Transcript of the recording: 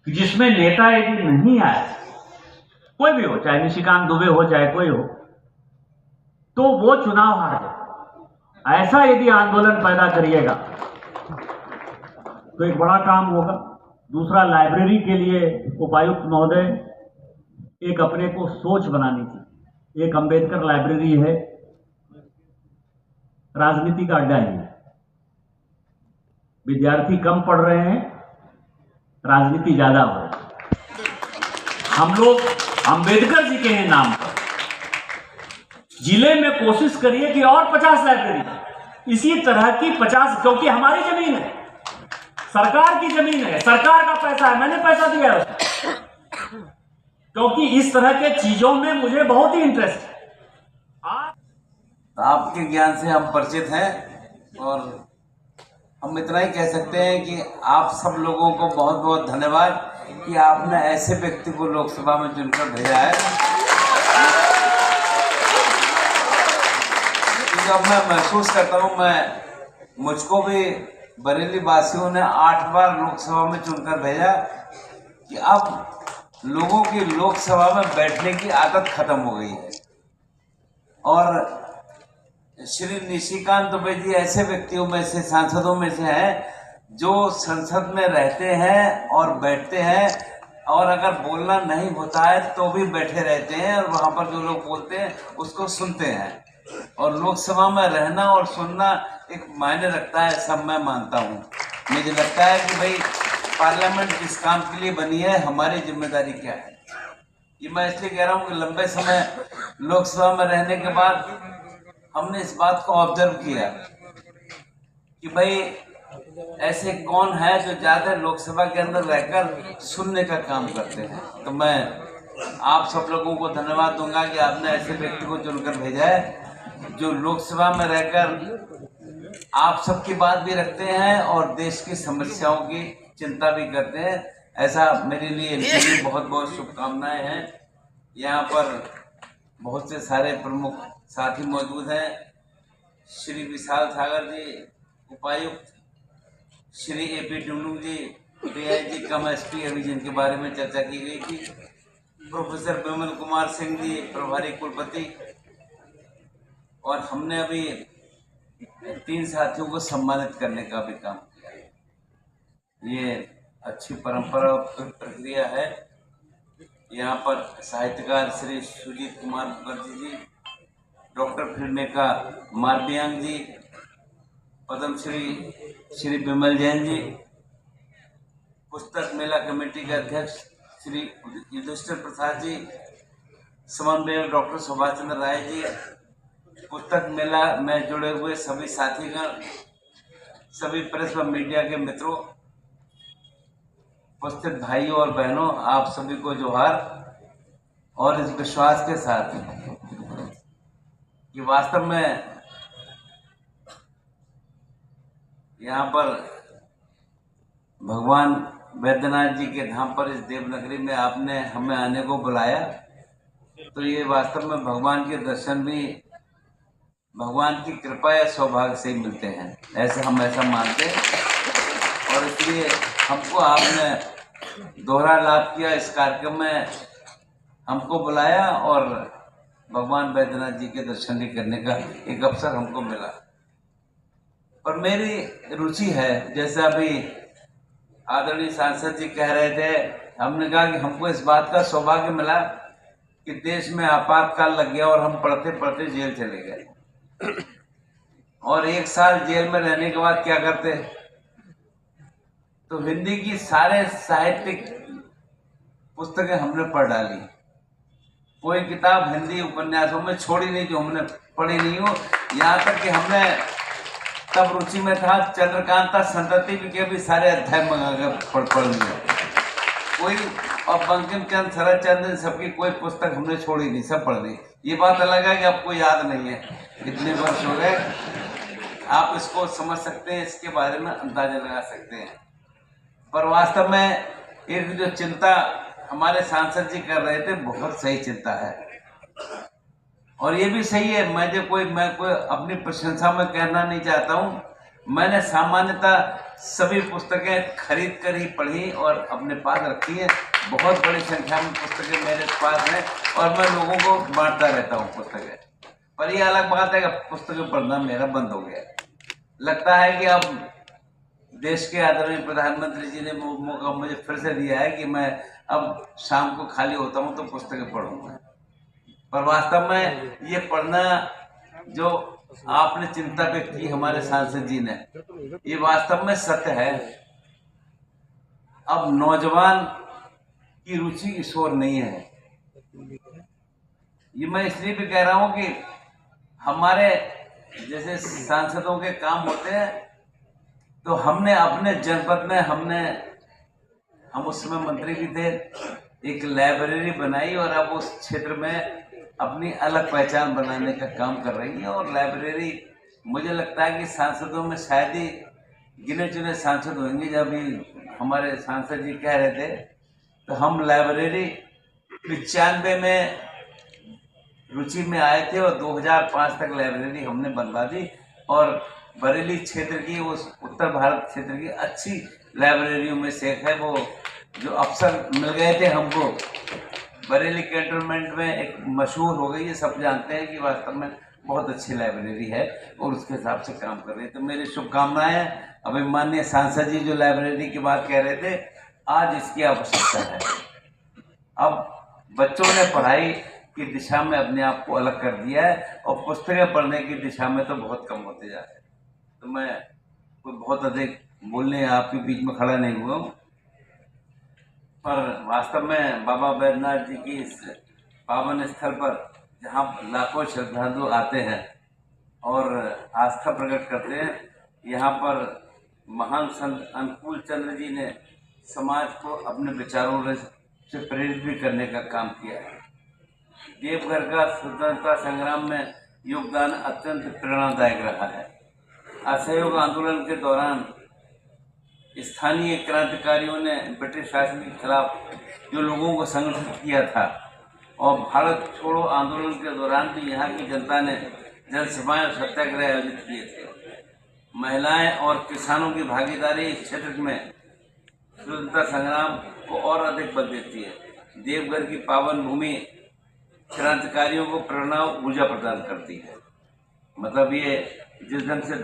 जिसमें नेता यदि नहीं आए, कोई भी हो, चाहे निशिकांत दुबे हो चाहे कोई हो, तो वो चुनाव हार जाए। ऐसा यदि आंदोलन पैदा करिएगा तो एक बड़ा काम होगा। दूसरा, लाइब्रेरी के लिए उपायुक्त महोदय एक अपने को सोच बनानी थी। एक अंबेडकर लाइब्रेरी है, राजनीति का अड्डा ही है। विद्यार्थी कम पढ़ रहे हैं, राजनीति ज्यादा हो रही है। हम लोग अंबेडकर जी के हैं नाम पर जिले में कोशिश करिए कि और 50 लाइब्रेरी इसी तरह की 50, क्योंकि हमारी जमीन है, सरकार की जमीन है, सरकार का पैसा है, मैंने पैसा दिया है उसको, क्योंकि इस तरह के चीजों में मुझे बहुत ही इंटरेस्ट है। आपके ज्ञान से हम परिचित हैं और हम इतना ही कह सकते हैं कि आप सब लोगों को बहुत बहुत धन्यवाद कि आपने ऐसे व्यक्ति को लोकसभा में चुनकर भेजा है। जब मैं महसूस करता हूं, मुझको भी बरेली वासियों ने 8 बार लोकसभा में चुनकर भेजा कि अब लोगों की लोकसभा में बैठने की आदत खत्म हो गई है। और श्री निशिकांत दुबे जी ऐसे व्यक्तियों में से, सांसदों में से हैं जो संसद में रहते हैं और बैठते हैं, और अगर बोलना नहीं होता है तो भी बैठे रहते हैं और वहां पर जो लोग बोलते हैं उसको सुनते हैं। और लोकसभा में रहना और सुनना एक मायने रखता है, सब मैं मानता हूँ। मुझे लगता है कि भाई पार्लियामेंट किस काम के लिए बनी है, हमारी जिम्मेदारी क्या है। ये मैं इसलिए कह रहा हूँ कि लंबे समय लोकसभा में रहने के बाद हमने इस बात को ऑब्जर्व किया कि भाई ऐसे कौन है जो ज्यादा लोकसभा के अंदर रहकर सुनने का काम करते हैं। तो मैं आप सब लोगों को धन्यवाद दूंगा कि आपने ऐसे व्यक्ति को चुनकर भेजा है जो लोकसभा में रहकर आप सबकी बात भी रखते हैं और देश की समस्याओं की चिंता भी करते हैं। ऐसा मेरे लिए इनके लिए बहुत बहुत शुभकामनाएं हैं। यहाँ पर बहुत से सारे प्रमुख साथी मौजूद हैं। श्री विशाल सागर जी, उपायुक्त श्री AP टुंडू जी, DIG कम SP अभी जिनके बारे में चर्चा की गई थी, प्रोफेसर विमल कुमार सिंह जी, प्रभारी कुलपति, और हमने अभी 3 साथियों को सम्मानित करने का भी काम किया। ये अच्छी परंपरा प्रक्रिया है। यहाँ पर साहित्यकार श्री सुजीत कुमार मुखर्जी जी, डॉक्टर फिल्मेका मारबियांग जी, पद्मश्री श्री विमल जैन जी, पुस्तक मेला कमेटी के अध्यक्ष श्री युधिष्ठिर प्रसाद जी, समन्वयक डॉक्टर सुभाष चंद्र राय जी, पुस्तक मेला में जुड़े हुए सभी साथीगण, सभी प्रेस व मीडिया के मित्रों, उपस्थित भाइयों और बहनों, आप सभी को जोहार। और इस विश्वास के साथ कि वास्तव में यहाँ पर भगवान वैद्यनाथ जी के धाम पर इस देवनगरी में आपने हमें आने को बुलाया, तो ये वास्तव में भगवान के दर्शन भी भगवान की कृपा या सौभाग्य से ही मिलते हैं, ऐसे हम ऐसा मानते हैं। और इसलिए हमको आपने दोहरा लाभ किया, इस कार्यक्रम में हमको बुलाया और भगवान वैद्यनाथ जी के दर्शन भी करने का एक अवसर हमको मिला। और मेरी रुचि है, जैसे अभी आदरणीय सांसद जी कह रहे थे, हमने कहा कि हमको इस बात का सौभाग्य मिला कि देश में आपातकाल लग गया और हम पढ़ते पढ़ते जेल चले गए। और 1 साल जेल में रहने के बाद क्या करते, तो हिंदी की सारे साहित्यिक पुस्तकें हमने पढ़ डाली। कोई किताब हिंदी उपन्यासों में छोड़ी नहीं जो हमने पढ़ी नहीं हो। यहाँ तक कि हमने तब रुचि में था चंद्रकांता संतति के भी सारे अध्याय मंगा कर पढ़ लिए कोई, और बंकिम चंद्र, शरद चंद्र, सबकी कोई पुस्तक हमने छोड़ी नहीं, सब पढ़ ली। ये बात अलग है कि आपको याद नहीं है, इतने वर्ष हो गए। आप इसको समझ सकते हैं, इसके बारे में अंदाजा लगा सकते हैं। पर वास्तव में एक जो चिंता हमारे सांसद जी कर रहे थे, बहुत सही चिंता है। और ये भी सही है, मैं कोई अपनी प्रशंसा में कहना नहीं चाहता हूँ, मैंने सामान्यतः सभी पुस्तकें खरीद कर ही पढ़ी और अपने पास रखी है। बहुत बड़ी संख्या में पुस्तकें मेरे पास हैं और मैं लोगों को बांटता रहता हूँ पुस्तकें। पर यह अलग बात है कि पुस्तकें पढ़ना मेरा बंद हो गया। लगता है कि अब देश के आदरणीय प्रधानमंत्री जी ने मौका मुझे फिर से दिया है कि मैं अब शाम को खाली होता हूँ तो पुस्तकें पढ़ूंगा। पर वास्तव में ये पढ़ना जो आपने चिंता व्यक्त की हमारे सांसद जी ने, ये वास्तव में सत्य है। अब नौजवान की रुचि इस ओर नहीं है। ये मैं इसलिए भी कह रहा हूं कि हमारे जैसे सांसदों के काम होते हैं तो हमने अपने जनपद में हम उस समय मंत्री भी थे, एक लाइब्रेरी बनाई और अब उस क्षेत्र में अपनी अलग पहचान बनाने का काम कर रही है। और लाइब्रेरी मुझे लगता है कि सांसदों में शायद ही गिने चुने सांसद होंगे। जब भी हमारे सांसद जी कह रहे थे तो हम लाइब्रेरी 95 में रुचि में आए थे और 2005 तक लाइब्रेरी हमने बनवा दी और बरेली क्षेत्र की, उस उत्तर भारत क्षेत्र की अच्छी लाइब्रेरियों में से एक है। वो जो अफसर मिल गए थे हमको बरेली कैंटोनमेंट में, एक मशहूर हो गई है, सब जानते हैं कि वास्तव में बहुत अच्छी लाइब्रेरी है और उसके हिसाब से काम कर रही है। तो मेरी शुभकामनाएं हैं। अभी माननीय सांसद जी जो लाइब्रेरी की बात कह रहे थे, आज इसकी आवश्यकता है। अब बच्चों ने पढ़ाई की दिशा में अपने आप को अलग कर दिया है और पुस्तकें पढ़ने की दिशा में तो बहुत कम होते जा रहे हैं। तो मैं कोई बहुत अधिक बोलने आपके बीच में खड़ा नहीं हुआ हूँ, पर वास्तव में बाबा बैद्यनाथ जी की इस पावन स्थल पर जहाँ लाखों श्रद्धालु आते हैं और आस्था प्रकट करते हैं, यहाँ पर महान संत अनुकूल चंद्र जी ने समाज को अपने विचारों से प्रेरित भी करने का काम किया है। देवघर का स्वतंत्रता संग्राम में योगदान अत्यंत प्रेरणादायक रहा है। असहयोग आंदोलन के दौरान स्थानीय क्रांतिकारियों ने ब्रिटिश शासन के खिलाफ जो लोगों को संगठित किया था और भारत छोड़ो आंदोलन के दौरान भी यहाँ की जनता ने जनसभाएं और सत्याग्रह आयोजित किए थे। महिलाएं और किसानों की भागीदारी इस क्षेत्र में स्वतंत्रता संग्राम को और अधिक बल देती है। देवघर की पावन भूमि क्रांतिकारियों को प्रेरणा और ऊर्जा प्रदान करती है। मतलब ये जिस ढंग से